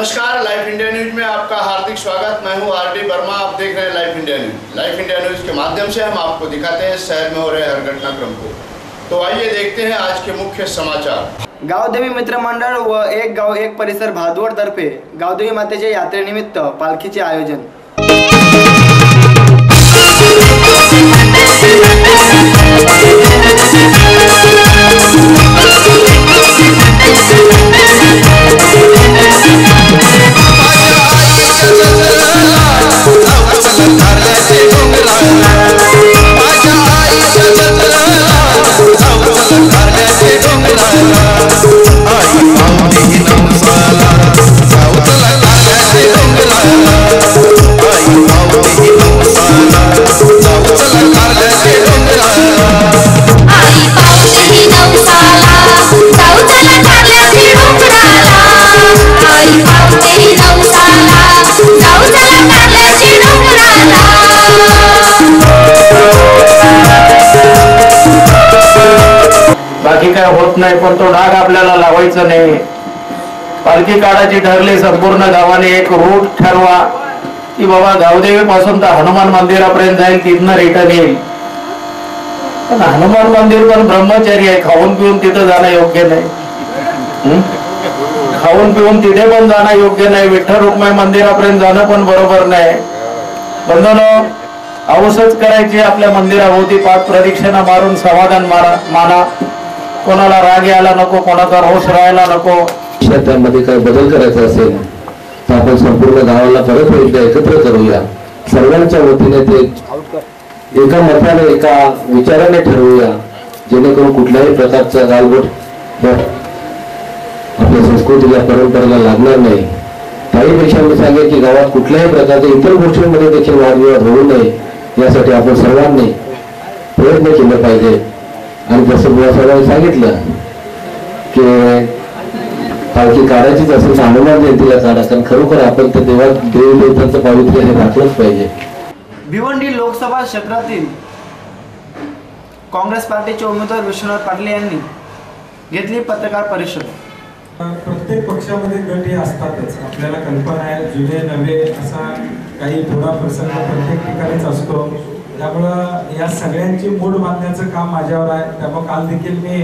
नमस्कार, life India news में आपका हार्दिक स्वागत। मैं हूं आरडी वर्मा। आप देख रहे हैं life India news. Life India news के माध्यम से हम आपको दिखाते हैं शहर में हो रहे हर घटनाक्रम को। तो आइए देखते हैं आज के मुख्य समाचार। गावदेवी मित्र मंडळ व एक गाव एक परिसर भादवड तर्फे गावदेवी मातेच्या यात्रेनिमित्त पालखीचे आयोजन। बाकी काय होत नाही, पण तो डाग आपल्याला लावायचा नाही। पालखी काढायची ठरली, संपूर्ण गावाने एक रूट ठरवा की बाबा गावदेवी पासून तर हनुमान मंदिरापर्यंत जाईल, तिथनं रिटर्न येईल। पण हनुमान मंदिर पण ब्रह्मचर्य आहे, खाऊन पिऊन तिथं जाणं योग्य नाही। खाऊन पिऊन तिथे पण जाणं योग्य नाही। विठ्ठल रुक्माई मंदिरापर्यंत जाणं पण बरोबर नाही। बंधनो, औषध करायची, आपल्या मंदिराभोवती 5 प्रदक्षिणा मारून समाधान माना। कोणाला राग यायला नको, कोणाचा रोष राहायला नको। त्यामध्ये काही बदल करायचा असेल तर आपण संपूर्ण गावाला परत एकदा एकत्र करूया। सर्वांच्या वतीने ते एका मताने एका विचाराने ठरवूया, जेणेकरून कुठल्याही प्रकारचा गालबोट आपल्या संस्कृतीला परंपरेला लागणार नाही। त्याहीपेक्षा मी सांगेन की गावात कुठल्याही प्रकारच्या इतर गोष्टींमध्ये देखील वादविवाद होऊ नये, यासाठी आपण सर्वांनी प्रयत्न केले पाहिजे। आणि जसं बुवासाहेबांनी सांगितलं की पालखी काढायचीच असेल तर हनुमान जयंतीला काढा, कारण खरोखर आपण त्या देवदेवतांचं पावित्र्य हे राखलंच पाहिजे। भिवंडी लोकसभा क्षेत्रातील काँग्रेस पार्टीचे उमेदवार विश्वनाथ पाटील यांनी घेतली पत्रकार परिषद। प्रत्येक पक्षामध्ये गट हे असतातच, आपल्याला कल्पना आहे, जुने नवे असा काही थोडा प्रसंग प्रत्येक ठिकाणीच असतो। त्यामुळं या सगळ्यांची मूड बांधण्याचं काम माझ्यावर आहे। त्यामुळे काल देखील मी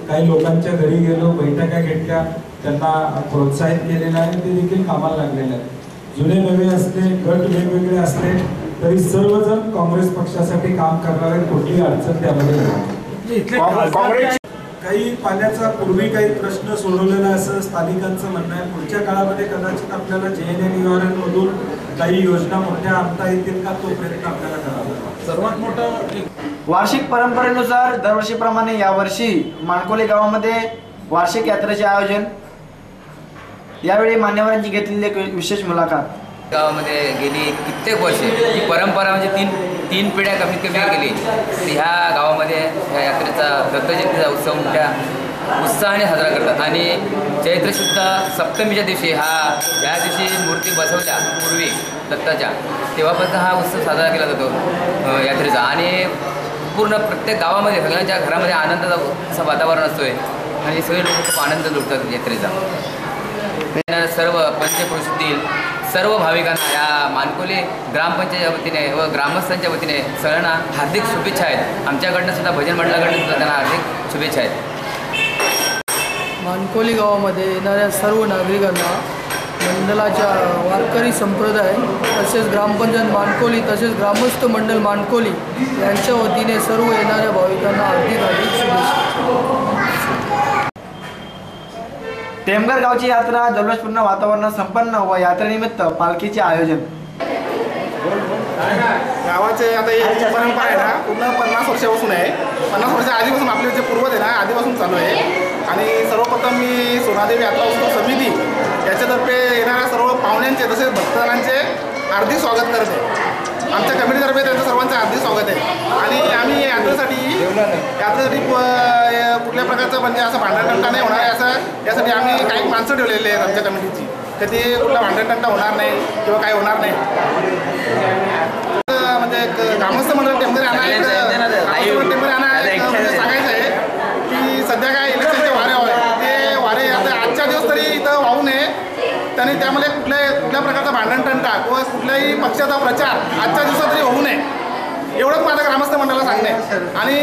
काही लोकांच्या घरी गेलो, बैठका घेतल्या, त्यांना प्रोत्साहित केलेलं आहे, ते देखील कामाला लागलेले आहेत। जुने नवे असले, गट वेगवेगळे असले तरी सर्वजण काँग्रेस पक्षासाठी काम करणारे, कुठली अडचण त्यामध्ये नाही। काही पाण्याचा पूर्वी काही प्रश्न सोडवलेला असं स्थानिकांचं म्हणणं आहे। पुढच्या काळामध्ये कदाचित आपल्याला JNA निवारण मधून काही योजना मोठ्या आणता येतील का, तो प्रयत्न आपल्याला करावा। सर्वात मोठा वार्षिक परंपरेनुसार दरवर्षीप्रमाणे यावर्षी माणकोली गावामध्ये वार्षिक यात्रेचे आयोजन। यावेळी मान्यवरांची घेतलेली एक विशेष मुलाखत। गावामध्ये गेली कित्येक वर्षे ही परंपरा म्हणजे तीन पिढ्या कमीत कमी गेली। ह्या गावामध्ये ह्या यात्रेचा दत्त जयंतीचा उत्सव मोठ्या उत्साहाने साजरा करतात। आणि चैत्र शुद्ध सप्तमीच्या दिवशी या दिवशी मूर्ती बसवल्या पूर्वी दत्ताच्या, तेव्हापासून हा उत्सव साजरा केला जातो यात्रेचा। आणि पूर्ण प्रत्येक गावामध्ये सगळ्यांच्या घरामध्ये आनंदाचा असं वातावरण असतोय आणि सगळे लोक खूप आनंद लुटतात यात्रेचा। सर्व पंचक्रोशीतील सर्व भाविकांना या माणकोली ग्रामपंचायतीच्या वतीने व ग्रामस्थांच्या वतीने सगळ्यांना हार्दिक शुभेच्छा आहेत। आमच्याकडनं सुद्धा भजन मंडळाकडनं सुद्धा त्यांना हार्दिक शुभेच्छा आहेत। माणकोली गावामध्ये येणाऱ्या सर्व नागरिकांना मंडळाच्या वारकरी संप्रदाय तसेच ग्रामपंचायत माणकोली तसेच ग्रामस्थ मंडळ माणकोली यांच्या वतीने सर्व येणाऱ्या भाविकांना हार्दिक शुभेच्छा। टेमघर गावची यात्रा जल्लोषपूर्ण वातावरण संपन्न व यात्रेनिमित्त पालखीचे आयोजन। गावाचे आता एक परंपरा आहे ना, पूर्ण 50 वर्षापासून आहे। 50 वर्षाच्या आधीपासून आपले जे पूर्वज आहे ना, आधीपासून चालू आहे। आणि सर्वप्रथम मी सोनादेवी यात्रा उत्सव समिती याच्यातर्फे येणाऱ्या सर्व पाहुण्यांचे तसेच भक्तांचे हार्दिक स्वागत करत आहे। आमच्या कमिटीतर्फे त्यांचं सर्वांचं हार्दिक स्वागत आहे। आणि आम्ही यात्रेसाठी कुठल्या प्रकारचं म्हणजे असं भांडणतंटा नाही होणार आहे असं यासाठी आम्ही काही माणसं ठेवलेली आहेत आमच्या कमिटीची, तर ते कुठला भांडणतंटा होणार नाही किंवा काही होणार नाही। म्हणजे ग्रामस्थ मंडळ टेंबरे सांगायचं आहे की सध्या काय इलेक्शनचे वारे ते वारे आता आजच्या दिवस तरी इथं वाहू नये, त्यांनी त्यामध्ये कुठल्या प्रकारचा भांडणतंटा किंवा कुठल्याही पक्षाचा प्रचार आजच्या दिवसात तरी होऊ नये एवढंच माझ्या ग्रामस्थ मंडळाला सांगणे आणि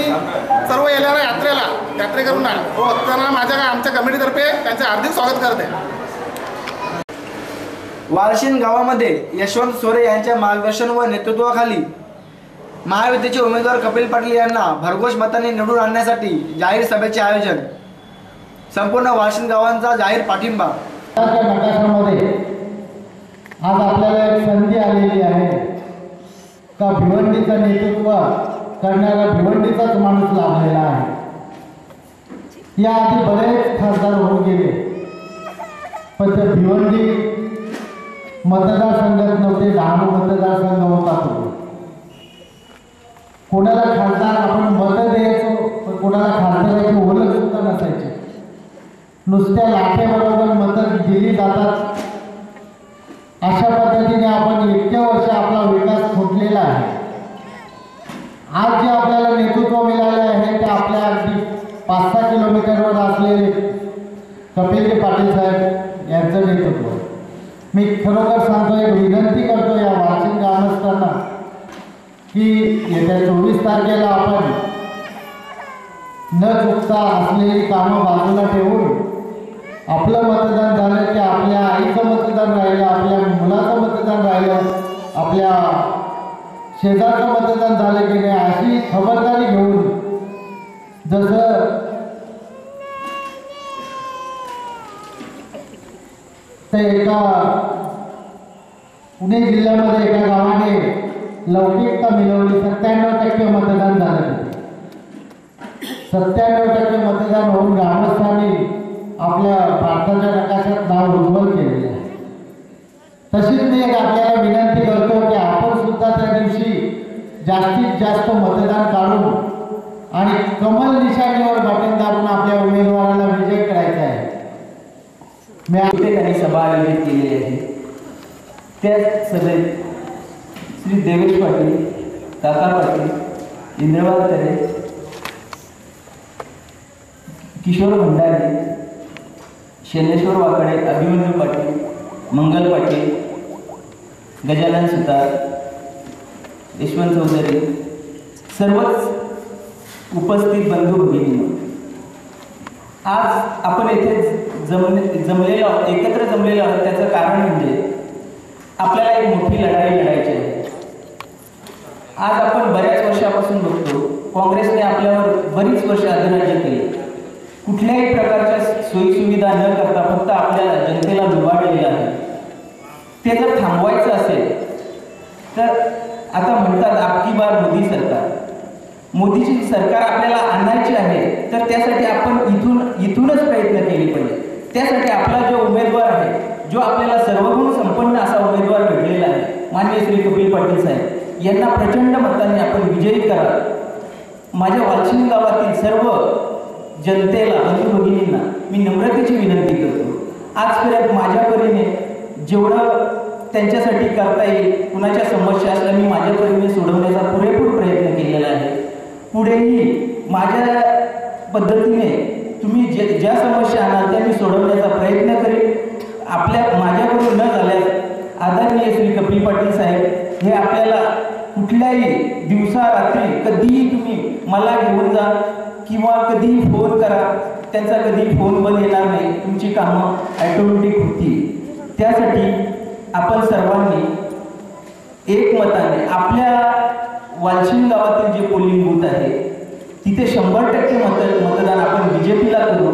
सर्व येणाऱ्या यात्रेकरूंना व भक्तांना आमच्या कमिटीतर्फे त्यांचे हार्दिक स्वागत करते. वालशिंद गावामध्ये यशवंत सोरे यांच्या मार्गदर्शन व नेतृत्वाखाली महायुतीचे उमेदवार कपिल पाटील यांना भरघोस मतांनी निवडून आणण्यासाठी जाहीर सभेचे आयोजन. संपूर्ण वालशिंद गावांचा जाहीर पाठिंबा. नकाशामध्ये आज आपल्याला एक संधी आलेली आहे का भिवंडीचं नेतृत्व करणारा भिवंडीचाच माणूस लाभलेला आहे. याआधी बरेच खासदार होऊन गेले पण ते भिवंडी मतदारसंघात नव्हते. 10 मतदारसंघ होता तो. कोणाला खासदार आपण मतं द्यायचो पण कोणाला खासदाराची ओळख सुद्धा नसायची. नुसत्या लाखेबरोबर मतं दिली जातात. अशा पद्धतीने आपण इतक्या वर्ष आपला विकास फुटलेला आहे. आज जे आपल्याला नेतृत्व मिळाले आहे ते आपल्या अगदी 5-6 किलोमीटरवर असलेले कपिल पाटील साहेब यांचं नेतृत्व. मी खरोखर सांगतो, एक विनंती करतो या वालशिंद ग्रामस्थांना की येत्या 24 तारखेला आपण न चुकता असलेली कामं बाजूला ठेवून आपलं मतदान झालं की आपल्या आईचं मतदान राहिलं, आपल्या मुलाचं मतदान राहिलं, आपल्या शेजारचं मतदान झालं की नाही अशी खबरदारी घेऊन जसं ते एका पुणे जिल्ह्यामध्ये एका गावाने लौकिकता मिळवली. 97% मतदान झालं. 97% मतदान होऊन ग्रामस्थांनी आपल्या भारताच्या नकाशात नाव उज्ज्वल केलेलं आहे. तशीच मी एक आपल्याला विनंती करतो की आपण सुद्धा त्या दिवशी जास्तीत जास्त मतदान काढून आणि कमल निशाणीवर बटन दाबून आपल्या उमेदवाराला विजय करायचा आहे. मी ठिकाणी सभा आयोजित केलेली आहे. त्या सभेत श्री देवेश पाटील, काका पाटील, इंद्रवाल तरे, किशोर भंडारे, शैलेश्वर वाकडे, अभिमन्यू पाटील, मंगल पाटील, गजानन सुतार, यशवंत चौधरी, सर्वच उपस्थित बंधू भगिनी, आज आपण येथे एकत्र जमलेलो आहोत. त्याचं कारण म्हणजे आपल्याला एक मोठी लढाई लढायची आहे. आज आपण बऱ्याच वर्षापासून बघतो काँग्रेसने आपल्यावर बरीच वर्ष अधिराज्य केले. कुठल्याही प्रकारच्या सोयीसुविधा न करता फक्त आपल्या जनतेला लुबाडलेलं आहे. ते जर थांबवायचं असेल तर आता म्हणतात आपकी बार मोदी सरकार. मोदीची सरकार आपल्याला आणायची आहे तर त्यासाठी आपण इथूनच प्रयत्न केले पाहिजे. त्यासाठी आपला जो उमेदवार आहे, जो आपल्याला सर्वगुण संपन्न असा उमेदवार भेटलेला आहे, माननीय श्री कपिल पाटील साहेब यांना प्रचंड मतांनी आपण विजयी करा. माझ्या वालशिंद गावातील सर्व जनतेला, बंधू भगिनींना मी नम्रतेची विनंती करतो. आजपर्यंत माझ्या परीने जेवढं त्यांच्यासाठी करता येईल, कुणाच्या समस्या असल्या मी माझ्या परीने सोडवण्याचा पुरेपूर प्रयत्न केलेला आहे. पुढेही माझ्या पद्धतीने तुम्ही ज्या समस्या आणाल त्या मी सोडवण्याचा प्रयत्न करेन. माझ्याकडून न झाल्यास आदरणीय श्री कपिल पाटील साहेब हे आपल्याला कुठल्याही दिवसा रात्री कधीही तुम्ही मला घेऊन जा किंवा कधीही फोन करा, त्यांचा कधी फोन बंद येणार नाही. तुमची कामं ॲटोमॅटिक होतील. त्यासाठी आपण सर्वांनी एकमताने आपल्या वालशिंद गावातील जे पोलिंग बूथ आहे तिथे 100% मतदान आपण BJPला करू,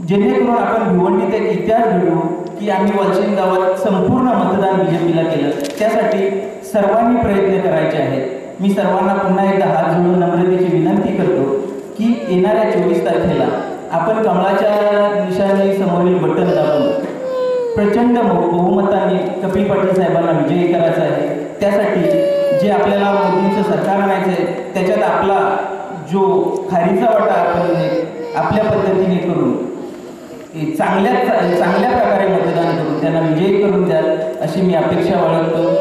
जेणेकरून आपण भिवंडीत एक इतिहास घडवू की आम्ही वालशिंद गावात संपूर्ण मतदान BJPला केलं. त्यासाठी सर्वांनी प्रयत्न करायचे आहेत. मी सर्वांना पुन्हा एकदा हात जोडून नम्रतेची विनंती करतो की येणाऱ्या 24 तारखेला आपण कमळाच्या निशाणी समोरील बटन दाबून प्रचंड बहुमताने कपिल पाटील साहेबांना विजयी करायचं आहे. त्यासाठी जे आपल्याला मोदींचं सरकार आणायचं आहे त्याच्यात आपला जो खारीचा वाटा आपण आपल्या पद्धतीने करून चांगल्या प्रकारे मतदान करून त्यांना विजयी करून द्याल अशी मी अपेक्षा बाळगतो.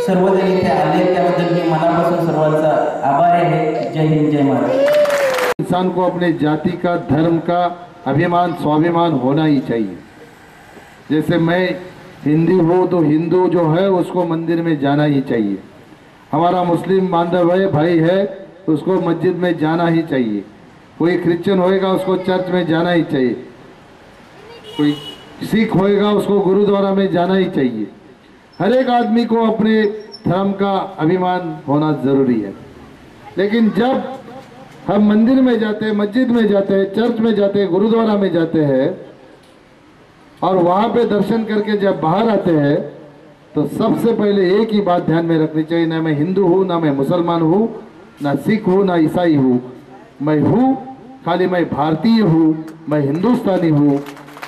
सर्वजण इथे आले त्याबद्दल मी मनापासून सर्वांचा आभार आहे. जय हिंद, जय महाराष्ट्र. इंसान को अपने जाति का, धर्म का अभिमान, स्वाभिमान होना ही चाहिए. जैसे मैं हिंदू हूँ तो हिंदू जो है उसको मंदिर में जाना ही चाहिए, हमारा मुस्लिम बांधव है भाई है तो उसको मस्जिद में जाना ही चाहिए, कोई क्रिश्चियन होएगा उसको चर्च में जाना ही चाहिए, कोई सिख होएगा उसको गुरुद्वारा में जाना ही चाहिए। हर एक आदमी को अपने धर्म का अभिमान होना जरूरी है। लेकिन जब हम मंदिर में जाते हैं, मस्जिद में जाते हैं, चर्च में जाते हैं, गुरुद्वारा में जाते हैं और वहाँ पे दर्शन करके जब बाहर आते हैं तो सबसे पहले एक ही बात ध्यान में रखनी चाहिए, ना मैं हिंदू हूँ, ना मैं मुसलमान हूँ, ना सिख हूँ, ना ईसाई हूँ, मैं हूँ खाली मैं भारतीय हूँ, मैं हिंदुस्तानी हूँ।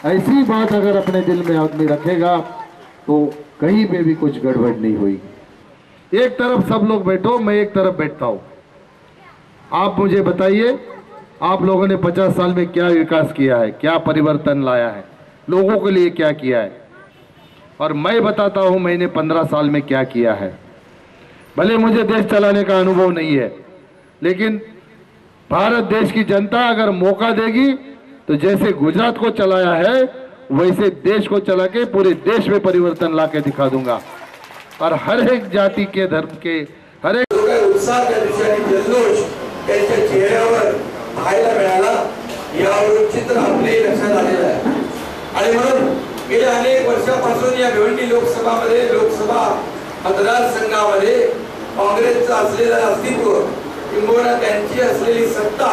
ऐसी बात अगर अपने दिल में आदमी रखेगा तो कहीं पे भी कुछ गड़बड़ नहीं हुई। एक तरफ सब लोग बैठो, मैं एक तरफ बैठता हूँ। आप मुझे बताइए, आप लोगों ने 50 साल में क्या विकास किया है, क्या परिवर्तन लाया है, लोगों के लिए क्या किया है, और मैं बताता हूँ मैंने 15 साल में क्या किया है। भले मुझे देश चलाने का अनुभव नहीं है, लेकिन भारत देश की जनता अगर मौका देगी तो जैसे गुजरात को चलाया है वैसे देश को चला के पूरे देश में परिवर्तन ला के दिखा दूंगा। और हर एक जाति के, धर्म के, हर एक उत्साह त्या दिवशी आणि जल्लोष त्यांच्या चेहऱ्यावर पाहायला मिळाला, यावरून चित्र आपले लक्षात आलेलं आहे। आणि म्हणून गेल्या अनेक वर्षापासून या भिवंडी लोकसभामध्ये, लोकसभा मतदारसंघामध्ये काँग्रेसचं असलेलं अस्तित्व किंबहुना त्यांची असलेली सत्ता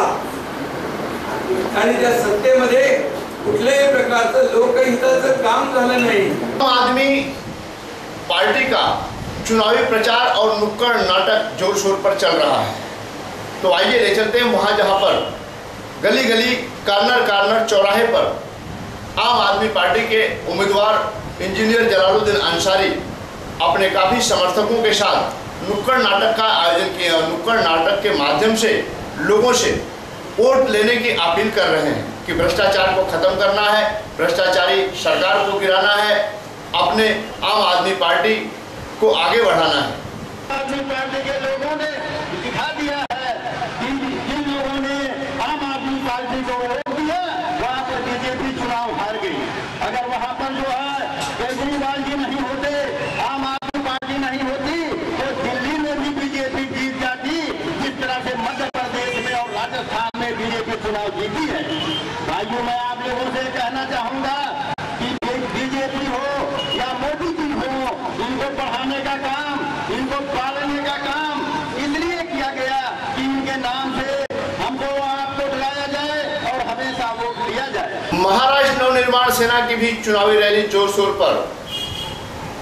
आणि त्या सत्तेमध्ये कुठल्याही प्रकारचं लोकहिताचं काम झालं नाही। आदमी पार्टी का चुनावी प्रचार और नुक्कड़ नाटक जोर शोर पर चल रहा है, तो आइए ले चलते हैं वहाँ जहाँ पर गली गली, कार्नर कार्नर, चौराहे पर आम आदमी पार्टी के उम्मीदवार इंजीनियर जलालुद्दीन अंसारी अपने काफ़ी समर्थकों के साथ नुक्कड़ नाटक का आयोजन किया। नुक्कड़ नाटक के माध्यम से लोगों से वोट लेने की अपील कर रहे हैं कि भ्रष्टाचार को खत्म करना है, भ्रष्टाचारी सरकार को गिराना है, अपने आम आदमी पार्टी को आगे बढ़ाना है। आम आदमी पार्टी के लोगों ने दिखा दिया है कि जिन लोगों ने आम आदमी पार्टी को वोट दिया वहाँ पर बीजेपी चुनाव हार गई। अगर वहाँ पर जो है केजरीवाल जी नहीं होते, आम आदमी पार्टी नहीं होती तो दिल्ली में भी बीजेपी जीत जाती, जिस तरह से मध्य प्रदेश में और राजस्थान में बीजेपी चुनाव जीती है। भाइयों, मैं आप लोगों से कहना चाहूंगा कि बीजेपी हो या मोदी जी हो, इनको बढ़ाने का काम, इनको पालने का काम इसलिए किया गया कि इनके नाम से हमको आपको बुलाया जाए और हमेशा वोट लिया जाए। महाराष्ट्र नवनिर्माण सेना की भी चुनावी रैली जोर शोर पर,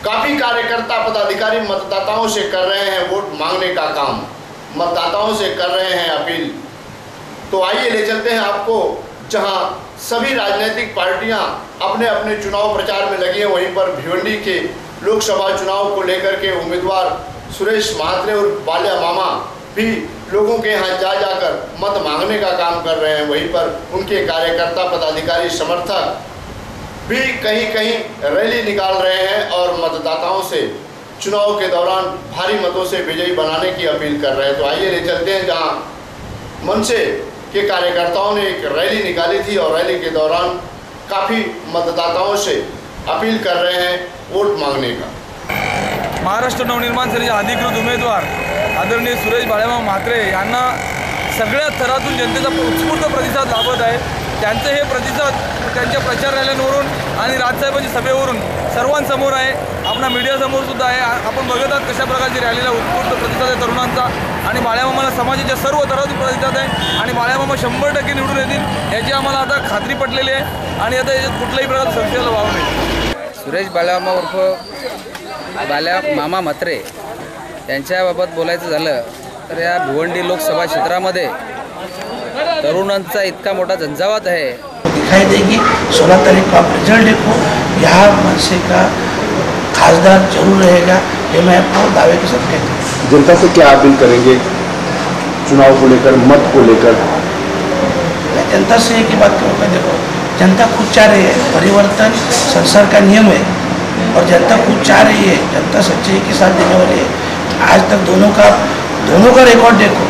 काफी कार्यकर्ता पदाधिकारी मतदाताओं से कर रहे हैं वोट मांगने का काम, मतदाताओं से कर रहे हैं अपील। तो आइए ले चलते हैं आपको जहां सभी राजनीतिक पार्टियां अपने अपने चुनाव प्रचार में लगी हैं। वहीं पर भिवंडी के लोकसभा चुनाव को लेकर के उम्मीदवार सुरेश महात्रे और बाल्या मामा भी लोगों के यहाँ जा जाकर मत मांगने का काम कर रहे हैं। वहीं पर उनके कार्यकर्ता पदाधिकारी समर्थक भी कहीं कहीं रैली निकाल रहे हैं और मतदाताओं से चुनाव के दौरान भारी मतों से विजयी बनाने की अपील कर रहे हैं। तो आइए ले चलते हैं जहां मनसे के कार्यकर्ताओं ने एक रैली निकाली थी और रैली के दौरान काफ़ी मतदाताओं से अपील कर रहे हैं वोट मांगने का। महाराष्ट्र नवनिर्माण सेनेचे अधिकृत उमेदवार आदरणीय सुरेश बाळामामा म्हात्रे यांना सगळ्या थरातून जनतेचा उत्स्फूर्त प्रतिसाद लाभत आहे। त्यांचं हे प्रतिसाद त्यांच्या प्रचार रॅल्यांवरून आणि राजसाहेबांची सभेवरून सर्वांसमोर आहे, आपला मीडियासमोर सुद्धा आहे। आपण बघत आहात कशा प्रकारची रॅलीला उत्स्फूर्त प्रतिसाद आहे तरुणांचा आणि बाळामामाला समाजाच्या सर्व थरातून प्रतिसाद आहे आणि बाळामामा 100% निवडून येतील याची आम्हाला आता खात्री पटलेली आहे आणि आता याच्यात कुठल्याही प्रकारचं संशयाला वाव नाही। सुरेश बाळामामा उर्फ बाळामामा म्हात्रे यांच्याबाबत बोलायचं झालं तर या भिवंडी लोकसभा क्षेत्रामध्ये तरुणांचा इतका मोठा झंझावात है। दिखाई देगी 16 तारीख को आप रिजल्ट देखो, यहाँ मनसे का खासदार जरूर रहेगा, ये मैं आपको दावे के साथ कहता हूँ। जनता से क्या अपील करेंगे चुनाव को लेकर, मत को लेकर? मैं जनता से एक ही बात कहूँगा, देखो जनता खुद चाह रही है, परिवर्तन संसार का नियम है और जनता खुद चाह रही है, जनता सच्चाई के साथ देने वाली है। आज तक दोनों का रिकॉर्ड देखो,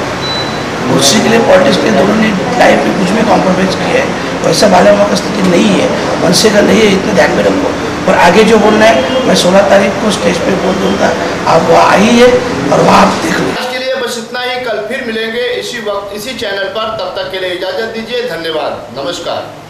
कुर्सी के लिए पॉलिटिक्स के दोनों ने लाइफ में कुछ भी कॉम्प्रोमाइज़ किया है, वैसा बाळामामा का स्थिति नहीं है, मनसे का नहीं है, इतना ध्यान में रखो। और आगे जो बोलना है मैं 16 तारीख को स्टेज पे बोल दूंगा, आप वहाँ आइए और वहाँ आप देख लो। आज के लिए बस इतना ही, कल फिर मिलेंगे इसी वक्त इसी चैनल पर। तब तक के लिए इजाजत दीजिए, धन्यवाद, नमस्कार।